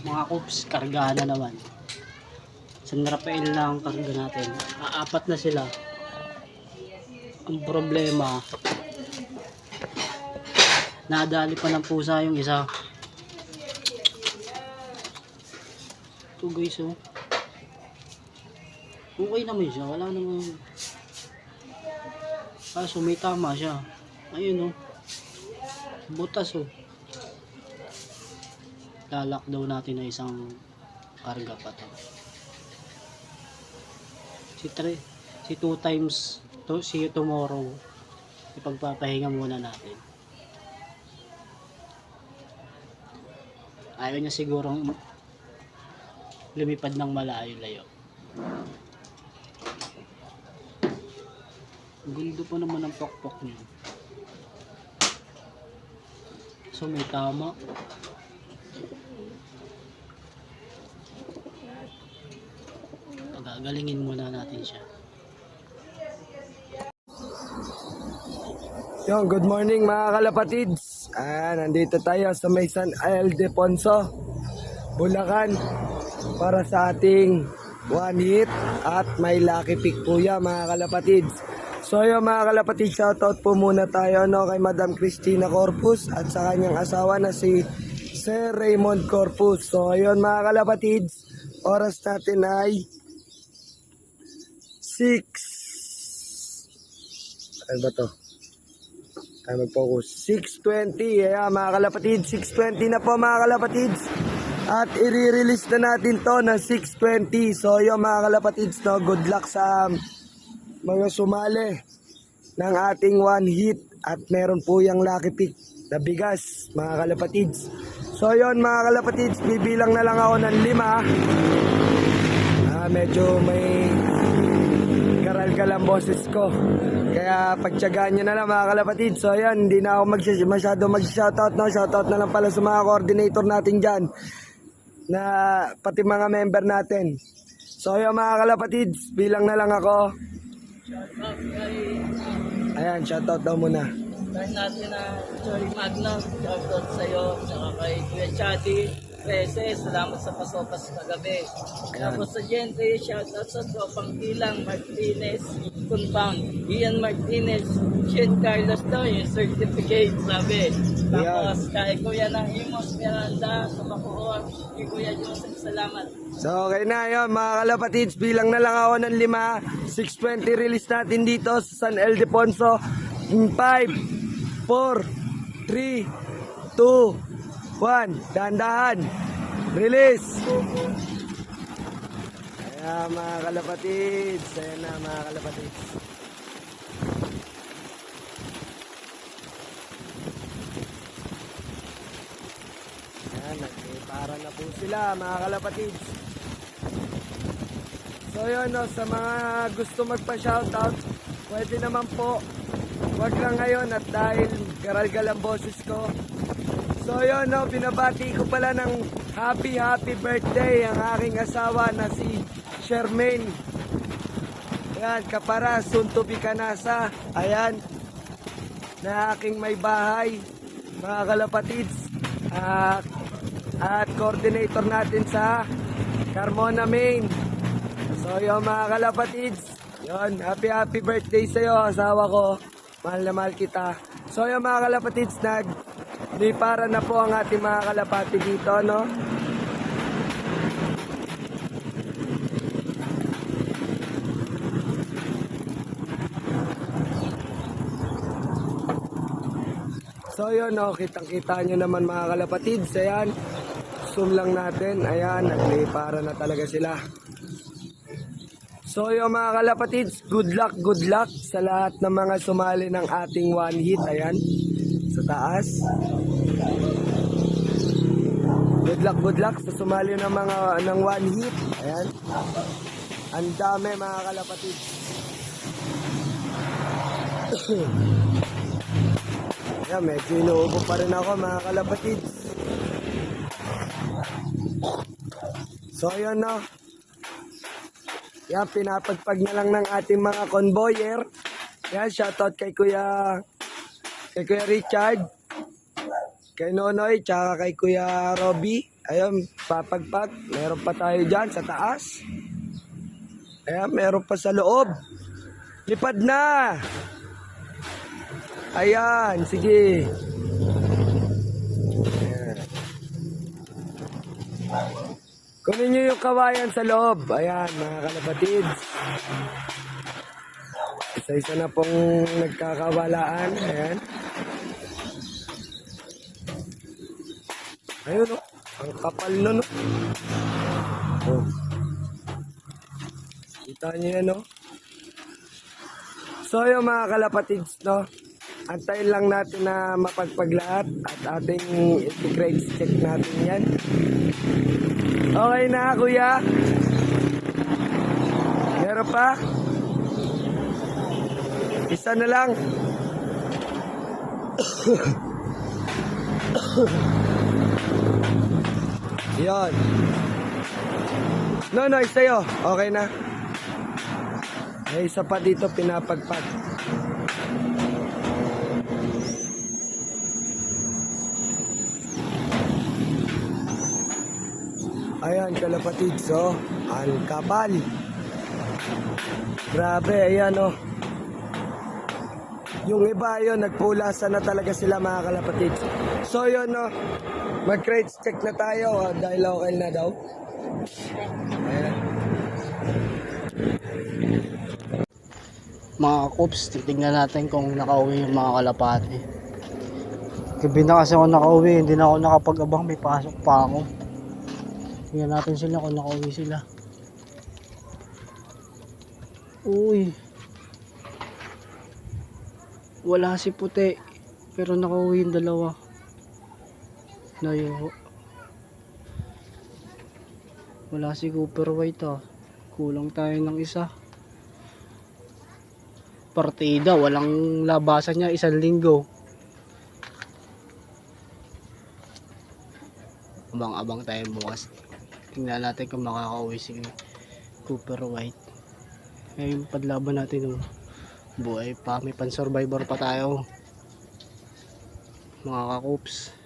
Mga kups, kargahan na naman. San Rafael lang ang karga natin. Apat na sila. Ang problema, nadali pa ng pusa yung isa. Ito guys, oh. Okay naman siya, wala naman. Kaso may tama siya. Ayun, oh. Butas, oh. Lalak daw natin na isang karga pa to. Si 2 times to, see you tomorrow. Ipagpapahinga muna natin. Ayaw niya sigurong lumipad ng malayo-layo. Gundo pa naman ang pokpok niya. So may tama. Gagalingin muna natin siya. Yung, good morning mga kalapatids. Nandito tayo sa may San Ildefonso, Bulacan, para sa ating one hit at may lucky pick po yan mga kalapatids. So yung mga kalapatids, shoutout po muna tayo kay Madam Cristina Corpus at sa kanyang asawa na si Sir Raymond Corpus. So yun mga kalapatids, oras natin ay 6. Ano ba to? Tayo mag-focus. 6:20. Ayan mga kalapatids. 6:20 na po mga kalapatids. At i-release na natin to na 6:20. So yun mga kalapatids, good luck sa mga sumali ng ating one hit. At meron po yung lucky pick na bigas mga kalapatids. So yun mga kalapatids, bibilang na lang ako ng 5. Medyo may karal ang boses ko. Kaya pagtyagaan nyo na lang mga kalapatid. So ayan, hindi na ako masyado mag-shoutout na. Shoutout na lang pala sa mga coordinator natin dyan. Na pati mga member natin. So ayan mga kalapatid, bilang na lang ako. Ayan, shoutout daw muna. Dahil natin na Jory Magna, shoutout sa'yo, saka kay Kuya Chati, Reses, salamat sa pasopas kagabi. Tapos sa Gente, shoutout sa Tropang Ilang Martinez, Compound, Ian Martinez, Shin Carlos daw, yung certificate, sabi. Tapos kay Kuya ng Imos Miranda, sa Bacoor, kay Kuya Joseph, salamat. So okay na yun mga kalapatids, bilang na lang ako ng 5. 6:20 release natin dito sa San Ildefonso. 5, 4, 3, 2, 1, dahan-dahan, release. Ayan mga kalapatids, ayan na mga kalapatids. Ayan, nagpipara na po sila mga kalapatids. So yun, sa mga gusto magpa-shoutout, pwede naman po. Wag lang ngayon at dahil garalgal ang boses ko. So yun, binabati ko pala ng happy birthday ang aking asawa na si Shermaine. Ayan, kapara, soon to be kanasa. Ayan, na aking may bahay, mga kalapatids. At coordinator natin sa Carmona, Maine. So yun mga kalapatids, yun, happy birthday sa'yo, asawa ko. Mahal na mahal kita. So yun mga kalapatids, para na po ang ating mga kalapati dito, no? So yun, kitang-kita nyo naman mga kalapatids. Ayan, zoom lang natin. Ayan, naglipara na talaga sila. So yung mga kalapatids, good luck sa lahat ng mga sumali ng ating one hit. Ayan, sa taas. Good luck sa sumali ng one hit. Ayan. Ang dami mga kalapatids. Ayan, medyo inuubo pa rin ako mga kalapatids. So ayan na. Yan, pinapagpag na lang ng ating mga convoyer. Yan, shoutout kay Kuya Richard. kay Nonoy, tsaka kay Kuya Robby. Ayun, papagpag. Meron pa tayo dyan sa taas. Ayan, meron pa sa loob. Lipad na! Ayan, sige. Ayan. Kunin nyo yung kawayan sa loob. Ayan, mga kalapatids. Isa-isa na pong nagkakawalaan. Ayan. Ayun, oh. Ang kapal nun, oh. Oh. Kita nyo yan, oh. So, yung mga kalapatids, no? Antayin lang natin na mapagpaglahat at ating i-grade check natin yan. Okay na, kuya? Meron pa? Isa na lang. Yan. No, sa'yo. Okay na. May isa pa dito pinapagpag. Ayan, kalapatids, oh. Ang kapal. Grabe, ayan, oh. Yung iba, yun, nagpulasan na talaga sila, mga kalapatids. So, yun, oh. Mag-crate check na tayo, dahil okay na daw. Ayan. Mga Coops, titignan natin kung nakauwi yung mga kalapati. Gabi na kasi ako nakauwi, hindi na ako nakapag-abang, may pasok pa ako. Tingnan natin sila kung nakauwi sila. Uy, wala si Puti, pero nakauwi yung dalawa. Nayo. Wala si Cooper White, ah. Kulang tayo ng isa. Partida, walang labasan niya 1 linggo. Abang-abang tayo bukas. Tingnan natin kung makakauwi si Cooper White. Ngayon padlaban natin, oh. Buhay pa, may pan-survivor pa tayo, mga ka-Coops.